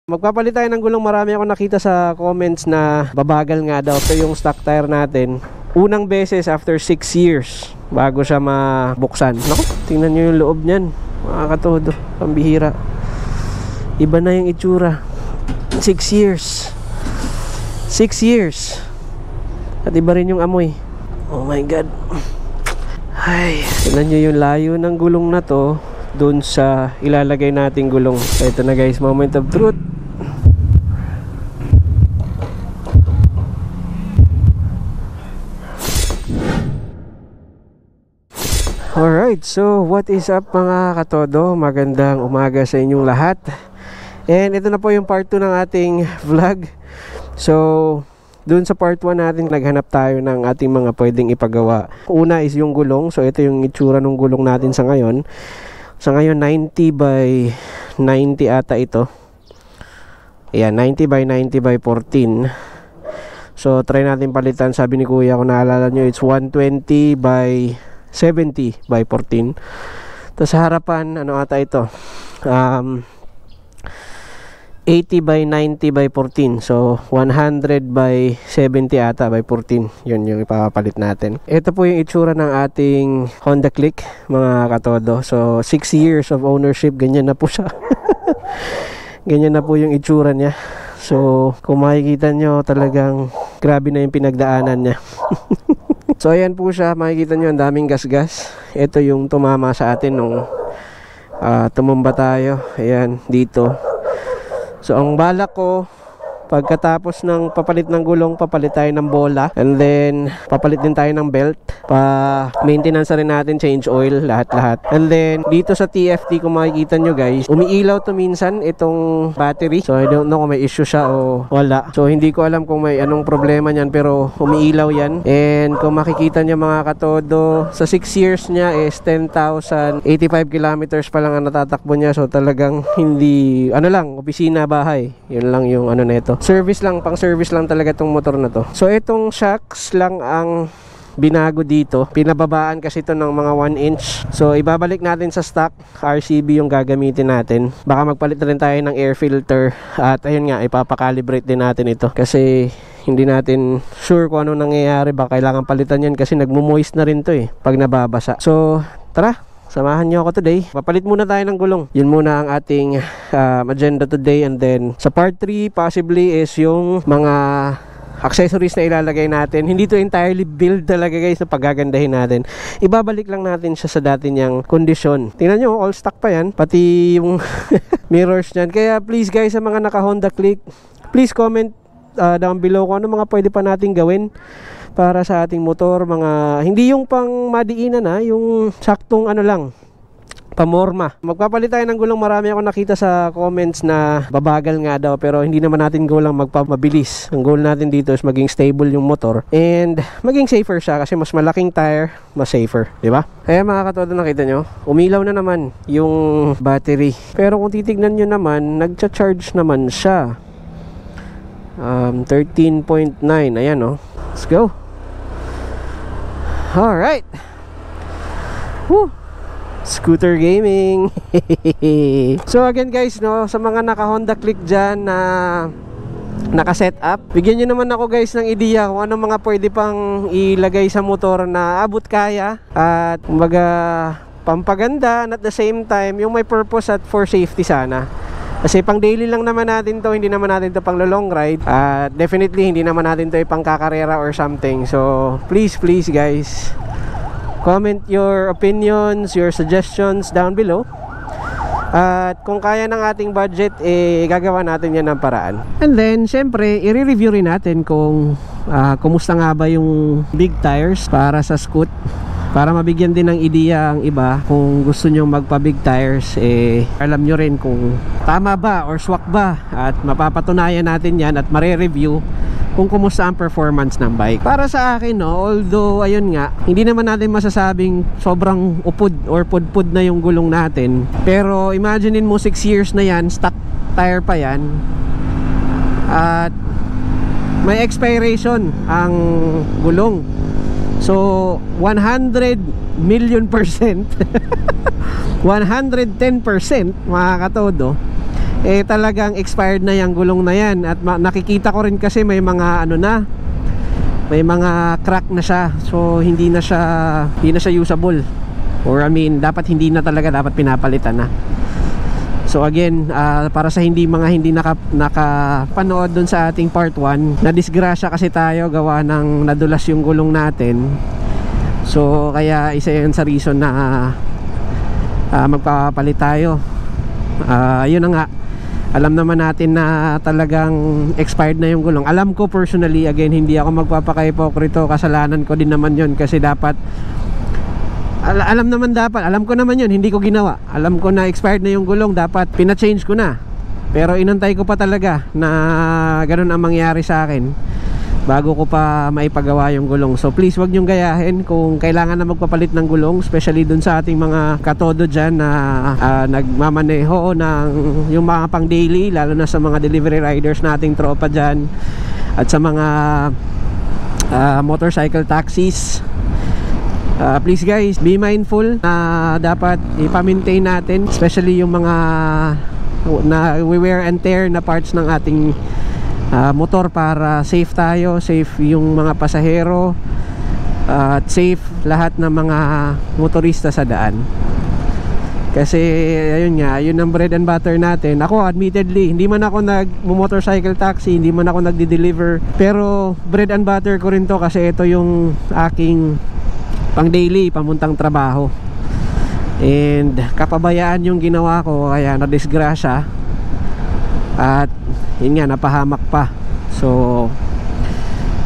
Magpapalit tayo ng gulong. Marami ako nakita sa comments na babagal nga daw. Ito yung stock tire natin. Unang beses after 6 years bago siya mabuksan. Naku, tingnan nyo yung loob nyan. Makakatodo, pambihira. Iba na yung itsura. 6 years. 6 years. At iba rin yung amoy. Oh my god. Ay, tingnan nyo yung layo ng gulong na to doon sa ilalagay nating gulong. Ito na guys, moment of truth. Alright, so what is up mga katodo? Magandang umaga sa inyong lahat. And ito na po yung part 2 ng ating vlog. So dun sa part 1 natin, naghanap tayo ng ating mga pwedeng ipagawa. Una is yung gulong. So ito yung itsura ng gulong natin sa ngayon. Sa ngayon 90 by 90 ata ito. Ayan, 90 by 90 by 14. So try natin palitan. Sabi ni kuya, kung naalala nyo, it's 120 by 70 by 14. Tapos sa harapan, ano ata ito, 80 by 90 by 14. So 100 by 70 ata by 14. Yun yung ipapalit natin. Ito po yung itsura ng ating Honda Click mga katodo. So 6 years of ownership, ganyan na po siya. Ganyan na po yung itsura niya. So kung makikita nyo, talagang grabe na yung pinagdaanan niya. So ayan po siya, makikita nyo ang daming gasgas. Ito yung tumama sa atin nung tumumba tayo. Ayan, dito. So ang balak ko, pagkatapos ng papalit ng gulong, papalit tayo ng bola. And then papalit din tayo ng belt. Pa-maintenance rin natin, change oil, lahat-lahat. And then dito sa TFT, kung makikita nyo guys, umiilaw to minsan itong battery. So I don't know kung may issue siya o wala. So hindi ko alam kung may anong problema nyan, pero umiilaw yan. And kung makikita nyo mga katodo, sa 6 years niya is 10,085 kilometers pa lang ang natatakbo niya. So talagang hindi, ano lang, opisina, bahay. Yun lang yung ano na ito. Service lang, pang service lang talaga tong motor na to. So itong shocks lang ang binago dito. Pinababaan kasi ito ng mga 1 inch. So ibabalik natin sa stock. RCB yung gagamitin natin. Baka magpalit na rin tayo ng air filter. At ayun nga, ipapakalibrate din natin ito. Kasi hindi natin sure kung ano nangyayari. Baka kailangan palitan yan kasi nagmo-moist na rin to eh pag nababasa. So tara, samahan nyo ako today. Papalit muna tayo ng gulong. Yun muna ang ating agenda today. And then sa part 3 possibly is yung mga accessories na ilalagay natin. Hindi to entirely build talaga guys na pagagandahin natin. Ibabalik lang natin siya sa dati niyang kondisyon. Tingnan nyo, all stock pa yan. Pati yung mirrors nyan. Kaya please guys, sa mga naka Honda Click, please comment down below kung ano mga pwede pa natin gawin para sa ating motor. Mga hindi yung pang madiinan na, yung saktong ano lang, pamorma. Magpapalit tayo ng gulong. Marami ako nakita sa comments na babagal nga daw, pero hindi naman natin goal lang magpamabilis. Ang goal natin dito is maging stable yung motor and maging safer siya, kasi mas malaking tire, mas safer, di ba? Kaya mga katodo, nakita nyo, umilaw na naman yung battery. Pero kung titignan nyo naman, nagcha-charge naman siya. 13.9. Ayan oh. Let's go. Alright. Woo! Scooter gaming. So again guys, no, sa mga naka Honda Click dyan na naka-set up, bigyan nyo naman ako guys ng ideya kung ano mga pwede pang ilagay sa motor na abot kaya at kumbaga pampaganda, and at the same time yung may purpose at for safety sana. Kasi pang daily lang naman natin to, hindi naman natin to pang long ride. Definitely hindi naman natin to pang kakarera or something. So please guys, comment your opinions, your suggestions down below. At kung kaya ng ating budget, gagawa natin yan ng paraan. And then, syempre, i-review rin natin kung kumusta nga ba yung big tires para sa Scoot. Para mabigyan din ng ideya ang iba, kung gusto nyo magpa-big tires, alam nyo rin kung tama ba or swak ba. At mapapatunayan natin yan at mare-review kung kumusta ang performance ng bike. Para sa akin, no, although ayun nga, hindi naman natin masasabing sobrang upod or pudpud na yung gulong natin, pero imaginein mo 6 years na yan, stock tire pa yan, at may expiration ang gulong. So 100 million %, 110% mga katodo, talagang expired na yung gulong na yan. At nakikita ko rin kasi may mga ano na, may mga crack na siya. So hindi na siya usable, or I mean dapat hindi na talaga, dapat pinapalitan na. So again, para sa hindi nakapanood dun sa ating part 1, na disgrasya kasi tayo gawa ng nadulas yung gulong natin. So kaya isa yan sa reason na magpapalit tayo. Yun na nga, alam naman natin na talagang expired na yung gulong. Alam ko personally, again, hindi ako magpapaka-hipokrito, kasalanan ko din naman yun, kasi dapat alam ko naman yun, hindi ko ginawa. Alam ko na expired na yung gulong, dapat pina-change ko na. Pero inantay ko pa talaga na ganun ang mangyari sa akin bago ko pa maipagawa yung gulong. So please, wag nyong gayahin kung kailangan na magpapalit ng gulong, especially dun sa ating mga katodo dyan na nagmamaneho ng yung mga pang daily, lalo na sa mga delivery riders nating tropa dyan, at sa mga motorcycle taxis. Please guys, be mindful na dapat ipa-maintain natin, especially yung mga na wear and tear na parts ng ating motor, para safe tayo, safe yung mga pasahero, at safe lahat ng mga motorista sa daan. Kasi ayun nga, yun ang bread and butter natin. Ako admittedly, hindi man ako nag-motorcycle taxi, hindi man ako nagde-deliver, pero bread and butter ko rin to, kasi ito yung aking pang daily, pamuntang trabaho. And kapabayaan yung ginawa ko, kaya nadisgrasya. At yun nga, napahamak pa. So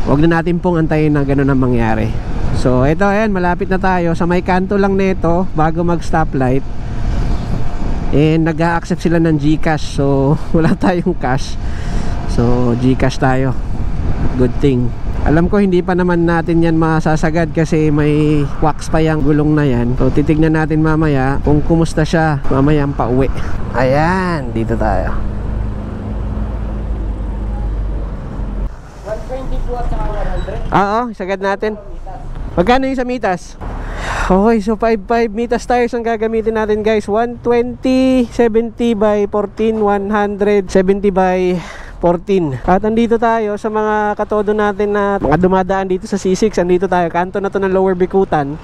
wag na natin pong antayin na ganun ang mangyari. So ito, ayan, malapit na tayo sa may kanto lang nito bago mag stoplight. And nag-a-accept sila ng GCash, so wala tayong cash, so GCash tayo. Good thing. Alam ko hindi pa naman natin yan masasagad kasi may wax pa yung gulong na yan. So titignan natin mamaya kung kumusta siya mamaya ang pauwi. Ayan, dito tayo. 122 at saka 100. Oo, sagad natin. Magkano yung sa mitas? Okay, so 5.5 mitas tires ang gagamitin natin guys. 120, 70 by 14, 170 by 14. At andito tayo sa mga katodo natin na mga dumadaan dito sa C6. Andito tayo, kanto na to ng Lower Bikutan,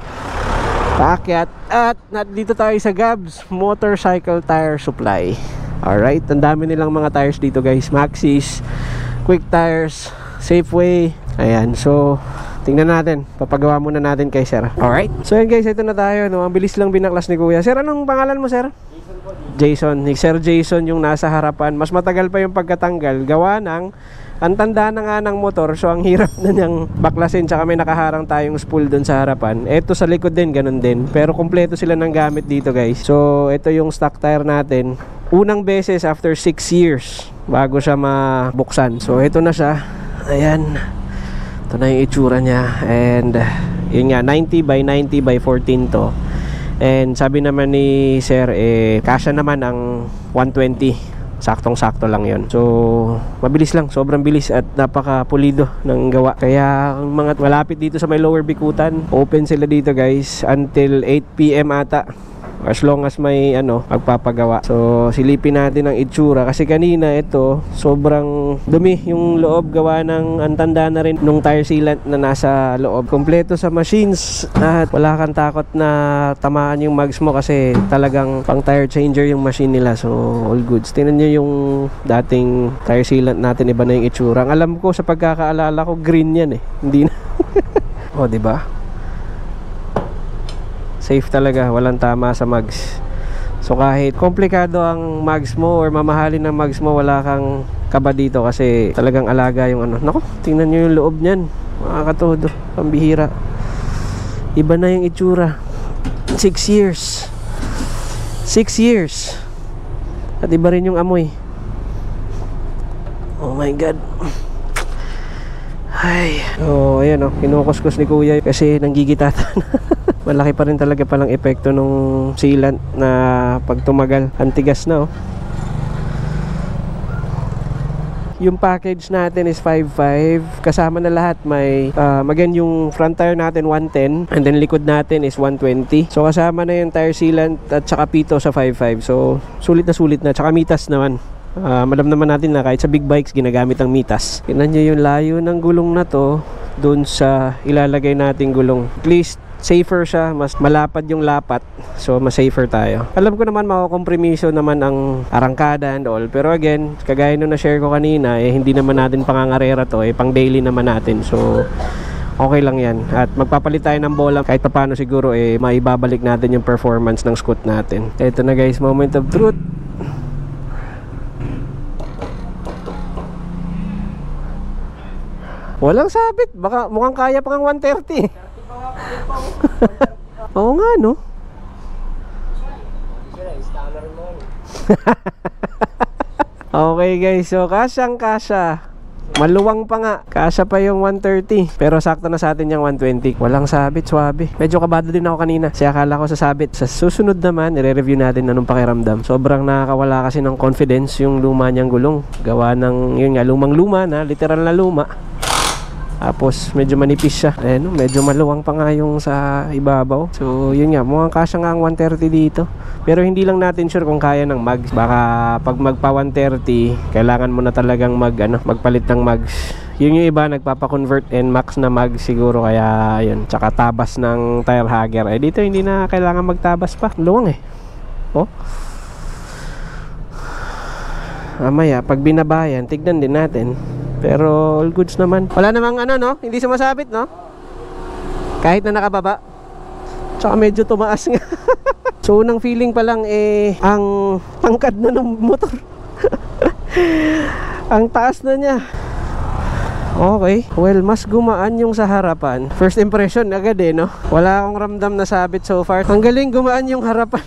paakyat. At dito tayo sa Gabs Motorcycle Tire Supply. Alright, ang dami nilang mga tires dito guys. Maxxis, Quick Tires, Safeway. Ayan, so tingnan natin, papagawa muna natin kay sir. Alright, so yun guys, ito na tayo, no? Ang bilis lang binaklas ni kuya. Sir, anong pangalan mo sir? Jason. Ni Sir Jason yung nasa harapan. Mas matagal pa yung pagkatanggal, gawa ng ang tanda na nga ng motor, so ang hirap na niyang baklasin. Tsaka may nakaharang tayong spool dun sa harapan. Ito sa likod din, ganun din. Pero kompleto sila ng gamit dito guys. So ito yung stock tire natin. Unang beses after 6 years bago siya mabuksan. So ito na siya. Ayan, ito na yung itsura niya. And yun nga, 90 by 90 by 14 to. And sabi naman ni sir, kasya naman ang 120. Saktong-sakto lang yon. So mabilis lang, sobrang bilis at napaka-pulido ng gawa. Kaya ang mga malapit dito sa may Lower Bikutan, open sila dito guys until 8 PM ata, as long as may magpapagawa. So silipin natin ang itsura, kasi kanina ito sobrang dumi yung loob, gawa ng antanda na rin nung tire sealant na nasa loob. Kompleto sa machines at wala kang takot na tamaan yung mags mo, kasi talagang pang tire changer yung machine nila. So all goods. Tingnan nyo yung dating tire sealant natin, iba na yung itsura. Ang alam ko sa pagkakaalala ko, green yan hindi na. O diba, safe talaga, walang tama sa mags. So kahit komplikado ang mags mo or mamahalin ng mags mo, wala kang kaba dito, kasi talagang alaga yung Nako, tingnan nyo yung loob nyan, mga katodo, pambihira. Iba na yung itsura. 6 years 6 years at iba rin yung amoy. Oh my god. Ay, ayan kinukuskus ni kuya kasi nanggigitatan. Malaki pa rin talaga palang epekto nung sealant na pag tumagal, antigas na Yung package natin is 5.5, kasama na lahat. May again, yung front tire natin 110, and then likod natin is 120. So kasama na yung tire sealant at saka pito sa 5.5. So sulit na, tsaka mitas naman. Malam naman natin na kahit sa big bikes ginagamit ang mitas. Tingnan nyo yung layo ng gulong na to dun sa ilalagay nating gulong. At least safer siya, mas malapad yung lapat, so mas safer tayo. Alam ko naman makakompromiso naman ang arangkada and all, pero again, kagaya nung na-share ko kanina, hindi naman natin pangangarera to, pang daily naman natin, so okay lang yan. At magpapalit tayo ng bola kahit paano siguro maibabalik natin yung performance ng scoot natin. Ito na guys, moment of truth. Walang sabit, baka mukhang kaya pa ng 130. Oo nga no. Okay guys, so kasyang kasya. Maluwang pa nga, kasya pa yung 130, pero sakto na sa atin yung 120. Walang sabit, swabe. Medyo kabado din ako kanina kasi akala ko sa sabit. Sa susunod naman, i-review natin anong pakiramdam. Sobrang nakakawala kasi ng confidence yung luma niyang gulong. Gawa ng, yun nga, lumang luma na, literal na luma. Tapos medyo manipis siya. Ayan, medyo maluwang pa nga yung sa ibabaw. So yun nga, mukhang kasya nga ang 130 dito. Pero hindi lang natin sure kung kaya ng mags. Baka pag magpa 130, kailangan mo na talagang magpalit ng mags. Yun yung iba nagpapa-convert and max na mags siguro, kaya yun. Tsaka tabas ng tire hugger. Dito hindi na kailangan magtabas pa. Luwang Oh. Mamaya pag binabayan, tignan din natin. Pero all goods naman. Wala namang no? Hindi sumasabit, no? Kahit na nakababa. Tsaka medyo tumaas nga. So unang feeling pa lang ang tangkad na ng motor. Ang taas na niya. Okay. Well, mas gumaan yung sa harapan. First impression agad no? Wala akong ramdam na sabit so far. Ang galing gumaan yung harapan.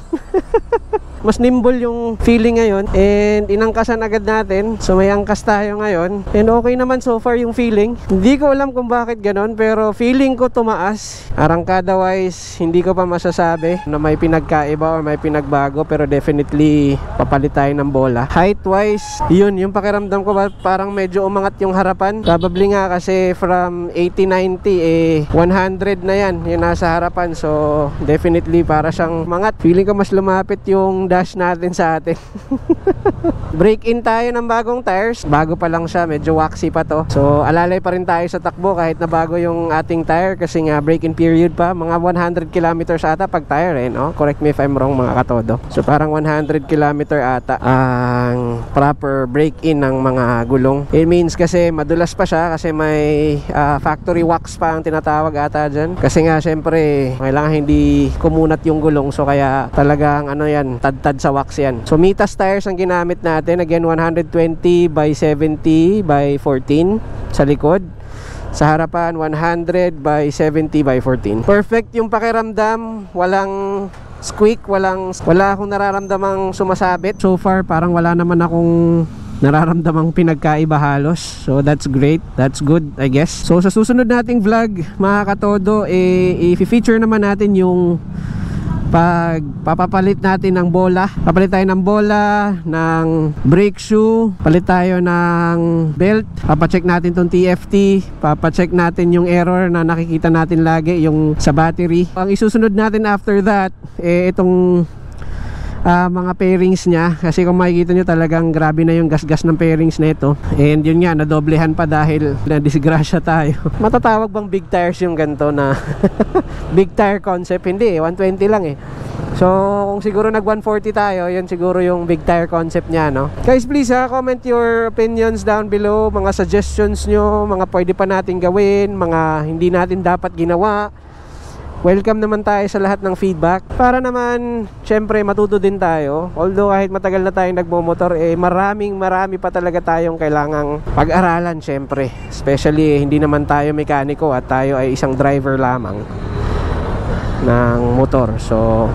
Mas nimble yung feeling ngayon, and inangkasan agad natin. So may angkas tayo ngayon, and okay naman so far yung feeling. Hindi ko alam kung bakit ganon, pero feeling ko tumaas. Arangkada wise, hindi ko pa masasabi na may pinagkaiba or may pinagbago, pero definitely papalit tayo ng bola. Height wise, yun yung pakiramdam ko, parang medyo umangat yung harapan. Probably nga kasi from 80-90 100 na yan yung nasa harapan. So definitely para siyang umangat. Feeling ko mas lumapit yung dash natin sa atin. Break in tayo ng bagong tires. Bago pa lang siya, medyo waxy pa to. So alalay pa rin tayo sa takbo kahit na bago yung ating tire, kasi nga break in period pa. Mga 100 kilometers ata pag tire no? Correct me if I'm wrong mga katodo. So parang 100 kilometer ata ang proper break in ng mga gulong. It means kasi madulas pa siya kasi may factory wax pa ang tinatawag ata dyan. Kasi nga syempre kailangan hindi kumunat yung gulong, so kaya talagang yan, tad sa wax yan. So mitas tires ang ginamit natin. Again, 120 by 70 by 14 sa likod. Sa harapan, 100 by 70 by 14. Perfect yung pakiramdam. Walang squeak, wala akong nararamdamang sumasabit. So far, parang wala naman akong nararamdamang pinagkaiba halos. So that's great, that's good I guess. So sa susunod nating vlog mga katodo, i-feature naman natin yung papapalit natin ng bola. Papalit tayo ng bola, ng brake shoe, palit tayo ng belt, papacheck natin tong TFT, papacheck natin yung error na nakikita natin lagi, yung sa battery. Ang isusunod natin after that, itong mga pairings niya, kasi kung makikita nyo talagang grabe na yung gasgas ng pairings na ito. And yun nga, nadoblehan pa dahil na-disgrasya tayo. Matatawag bang big tires yung ganito na big tire concept? Hindi 120 lang So kung siguro nag 140 tayo, yun siguro yung big tire concept niya, no? Guys, please comment your opinions down below. Mga suggestions nyo, mga pwede pa natin gawin, mga hindi natin dapat ginawa. Welcome naman tayo sa lahat ng feedback, para naman syempre matuto din tayo. Although kahit matagal na tayong nagmomotor, marami pa talaga tayong kailangang pag-aralan syempre. Especially hindi naman tayo mekaniko at tayo ay isang driver lamang ng motor. So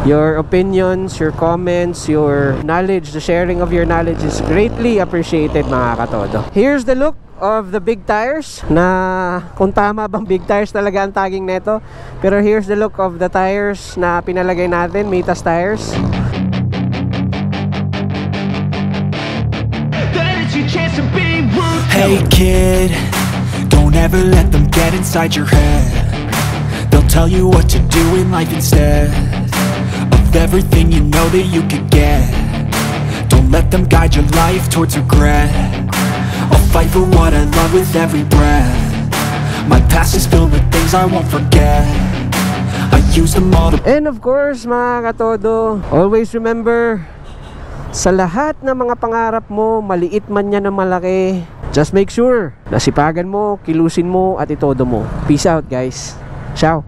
your opinions, your comments, your knowledge, the sharing of your knowledge is greatly appreciated mga katodo. Here's the look of the big tires, na kung tama bang big tires talaga ang tagging neto, pero here's the look of the tires na pinalagay natin, mitas tires. Hey kid, don't ever let them get inside your head. They'll tell you what to do in life instead of everything you know that you could get. Don't let them guide your life towards regret. I'll fight for what I love with every breath. My past is filled with things I won't forget. I use them all to... And of course, mga katodo, always remember, sa lahat ng mga pangarap mo, maliit man yan o malaki, just make sure na sipagan mo, kilusin mo at itodo mo. Peace out, guys. Ciao.